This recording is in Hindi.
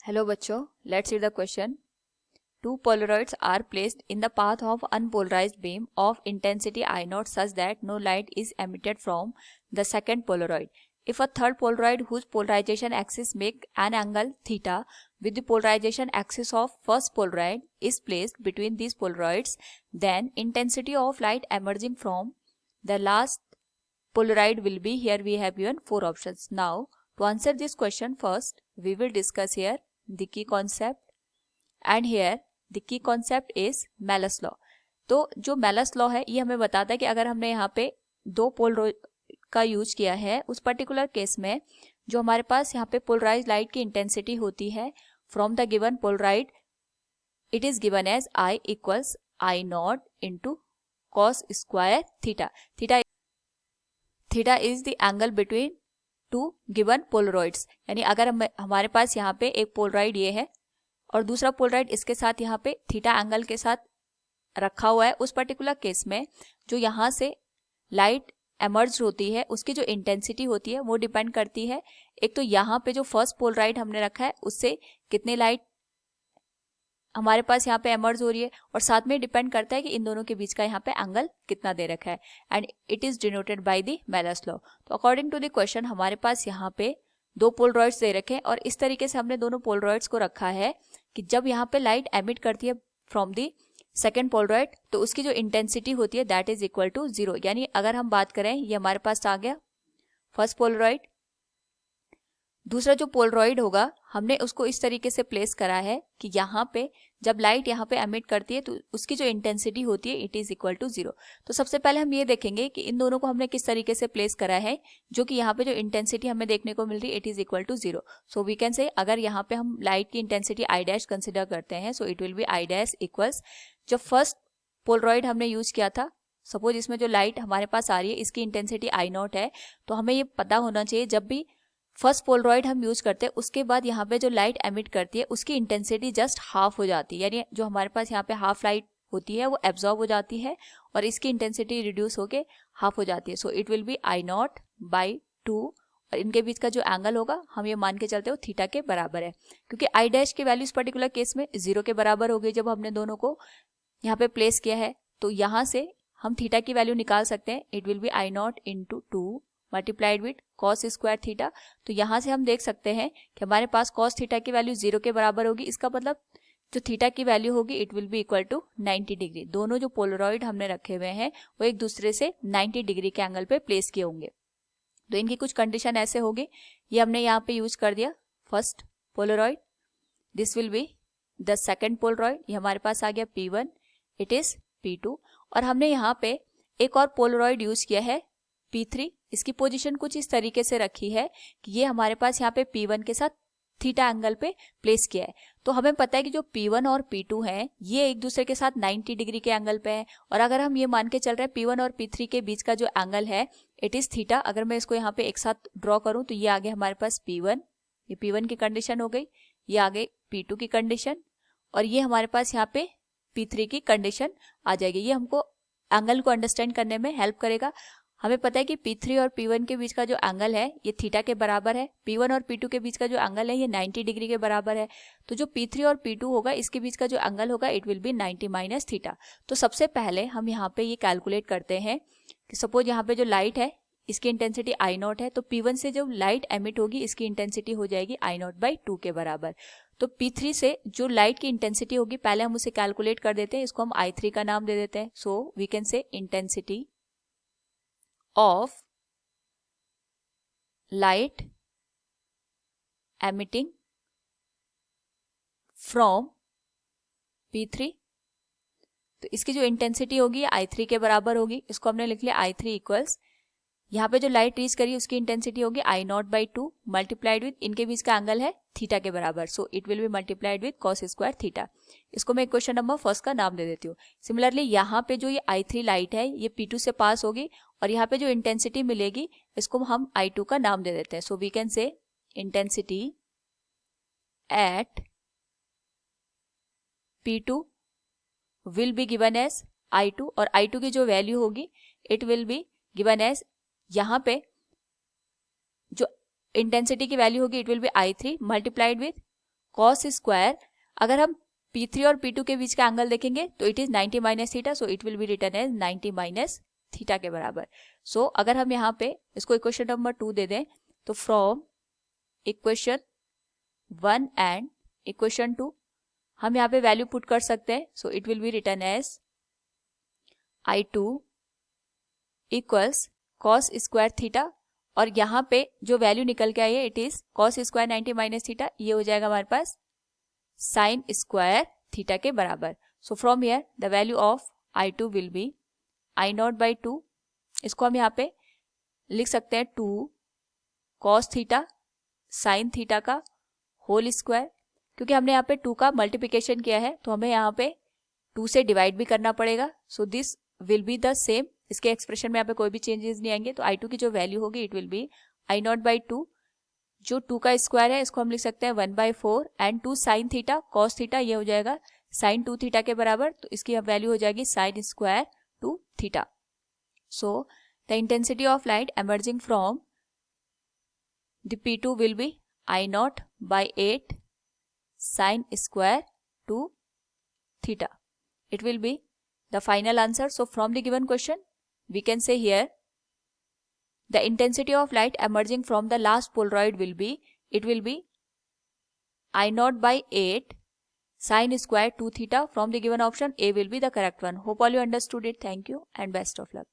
हेलो बच्चों, let's read the question. Two Polaroids are placed in the path of unpolarized beam of intensity I naught such that no light is emitted from the second Polaroid. If a third Polaroid whose polarization axis make an angle theta with the polarization axis of first Polaroid is placed between these Polaroids, then intensity of light emerging from the last Polaroid will be, here we have given 4 options. Now, to answer this question first, we will discuss here the key concept and here the key concept is Malus law. तो जो Malus law है ये हमें बताता है कि अगर हमने यहाँ पे दो पोल का यूज किया है उस पर्टिकुलर केस में जो हमारे पास यहाँ पे पोलराइज लाइट की इंटेंसिटी होती है from the given polaroid it is given as I equals I naught into cos square theta. Theta is the angle between two given polaroids. यानी अगर हमारे पास यहाँ पे एक पोलराइड ये है और दूसरा पोलराइड इसके साथ यहाँ पे थीटा एंगल के साथ रखा हुआ है, उस पर्टिकुलर केस में जो यहाँ से लाइट एमर्ज होती है उसकी जो इंटेंसिटी होती है वो डिपेंड करती है एक तो यहाँ पे जो फर्स्ट पोलराइड हमने रखा है उससे कितनी लाइट हमारे पास यहाँ पे एमर्ज हो रही है और साथ में डिपेंड करता है कि इन दोनों के बीच का यहाँ पे एंगल कितना दे रखा है and it is denoted by the Malus law. तो अकॉर्डिंग टू द क्वेश्चन हमारे पास यहाँ पे दो पोलरॉइड्स दे रखे हैं और इस तरीके से हमने दोनों पोलरॉइड्स को रखा है कि जब यहाँ पे लाइट एमिट करती है फ्रॉम दी सेकेंड पोलरॉइड तो उसकी जो इंटेंसिटी होती है दैट इज इक्वल टू 0. यानी अगर हम बात करें ये हमारे पास आ गया फर्स्ट पोलरॉइड, दूसरा जो पोलरॉइड होगा हमने उसको इस तरीके से प्लेस करा है कि यहाँ पे जब लाइट यहाँ पे एमिट करती है तो उसकी जो इंटेंसिटी होती है इट इज इक्वल टू 0. तो सबसे पहले हम ये देखेंगे कि इन दोनों को हमने किस तरीके से प्लेस करा है जो कि यहाँ पे जो इंटेंसिटी हमें देखने को मिल रही है it is equal to 0. So we can say अगर यहाँ पे हम लाइट की इंटेंसिटी आई डैश कंसिडर करते हैं so it will be I dash equals जो फर्स्ट पोलरॉइड हमने यूज किया था. सपोज इसमें जो लाइट हमारे पास आ रही है इसकी इंटेंसिटी आई नॉट है तो हमें ये पता होना चाहिए जब भी फर्स्ट पोलरॉइड हम यूज करते हैं उसके बाद यहाँ पे जो लाइट एमिट करती है उसकी इंटेंसिटी जस्ट हाफ हो जाती है. यानी जो हमारे पास यहाँ पे हाफ लाइट होती है वो एब्जॉर्ब हो जाती है और इसकी इंटेंसिटी रिड्यूस होके हाफ हो जाती है. So it will be I naught by 2 और इनके बीच का जो एंगल होगा हम ये मान के चलते हो थीटा के बराबर है क्योंकि आई डैश की वैल्यू इस पर्टिकुलर केस में 0 के बराबर हो गई जब हमने दोनों को यहाँ पे प्लेस किया है. तो यहाँ से हम थीटा की वैल्यू निकाल सकते हैं. It will be I naught into 2 multiplied with cos square theta. तो यहाँ से हम देख सकते हैं कि हमारे पास कॉस थीटा की वैल्यू 0 के बराबर होगी. इसका मतलब जो थीटा की वैल्यू होगी it will be equal to 90 degree. दोनों जो पोलरॉइड हमने रखे हुए हैं वो एक दूसरे से 90 डिग्री के एंगल पे प्लेस किए होंगे. तो इनकी कुछ कंडीशन ऐसे होगी, ये हमने यहाँ पे यूज कर दिया first Polaroid, this will be the second Polaroid, ये हमारे पास आ गया P1, इट इज P2 और हमने यहाँ पे एक और पोलरॉइड यूज किया है P3. इसकी पोजीशन कुछ इस तरीके से रखी है कि ये हमारे पास यहाँ पे P1 के साथ थीटा एंगल पे प्लेस किया है. तो हमें पता है कि जो P1 और P2 हैं ये एक दूसरे के साथ 90 डिग्री के एंगल पे है और अगर हम ये मान के चल रहे हैं P1 और P3 के बीच का जो एंगल है इट इज थीटा. अगर मैं इसको यहाँ पे एक साथ ड्रॉ करूं तो ये आ गया हमारे पास P1, ये P1 की कंडीशन हो गई, ये आ गई P2 की कंडीशन और ये हमारे पास यहाँ पे P3 की कंडीशन आ जाएगी. ये हमको एंगल को अंडरस्टैंड करने में हेल्प करेगा. हमें पता है कि P3 और P1 के बीच का जो एंगल है ये थीटा के बराबर है, P1 और P2 के बीच का जो एंगल है ये 90 डिग्री के बराबर है. तो जो P3 और P2 होगा इसके बीच का जो एंगल होगा it will B 90 minus theta. तो सबसे पहले हम यहाँ पे ये कैलकुलेट करते हैं कि सपोज यहाँ पे जो लाइट है इसकी इंटेंसिटी आई नॉट है तो P1 से जो लाइट एमिट होगी इसकी इंटेंसिटी हो जाएगी आई नॉट बाई 2 के बराबर. तो P3 से जो लाइट की इंटेंसिटी होगी पहले हम उसे कैलकुलेट कर देते हैं, इसको हम I3 का नाम दे देते हैं. So we can say intensity of light emitting from P3. तो इसकी जो इंटेंसिटी होगी I3 के बराबर होगी. इसको हमने लिख लिया I3 इक्वल्स यहाँ पे जो लाइट रीच करी उसकी इंटेंसिटी होगी आई नॉट बाई 2 मल्टीप्लाइड विद इनके बीच का एंगल है थीटा के बराबर. सो it will B multiplied with cos square theta. इसको मैं क्वेश्चन नंबर फर्स्ट का नाम दे देती हूँ. सिमिलरली यहाँ पे जो ये I3 लाइट है ये P2 से पास होगी और यहाँ पे जो इंटेंसिटी मिलेगी इसको हम I2 का नाम दे देते हैं. So we can say intensity at P2 will be given as I2 और I2 की जो वैल्यू होगी it will be given as यहाँ पे जो इंटेंसिटी की वैल्यू होगी it will be I3 multiplied with cos square, अगर हम P3 और P2 के बीच का एंगल देखेंगे तो it is 90 minus theta, so it will be written as 90 minus theta के बराबर. सो अगर हम यहाँ पे इसको इक्वेशन नंबर 2 दे दें तो फ्रॉम इक्वेशन 1 एंड इक्वेशन 2 हम यहाँ पे वैल्यू पुट कर सकते हैं. So it will be written as I2 equals cos square theta, और यहाँ पे जो वैल्यू निकल के आई है it is cos square 90 minus theta, ये हो जाएगा हमारे पास साइन स्क्वायर थीटा के बराबर. So from here the value of I2 will be I0 by 2, इसको हम यहाँ पे लिख सकते हैं 2 कॉस थीटा साइन थीटा का होल स्क्वायर. क्योंकि हमने यहाँ पे 2 का मल्टीप्लिकेशन किया है तो हमें यहाँ पे 2 से डिवाइड भी करना पड़ेगा. So this will be the same, इसके एक्सप्रेशन में यहाँ पे कोई भी चेंजेस नहीं आएंगे. तो I2 की जो वैल्यू होगी it will B I0 by 2, जो 2 का स्क्वायर है इसको हम लिख सकते हैं 1/4 and 2 sine theta cos theta, ये हो जाएगा साइन 2 थीटा के बराबर. तो इसकी वैल्यू हो जाएगी sine square 2 theta. So the intensity of light emerging from the P2 will B I0 by 8 sine square 2 theta. It will be the final answer. So from the given question we can say here the intensity of light emerging from the last Polaroid will be, it will be I0 by 8 sin square 2 theta. From the given option A will be the correct one. Hope all you understood it. Thank you and best of luck.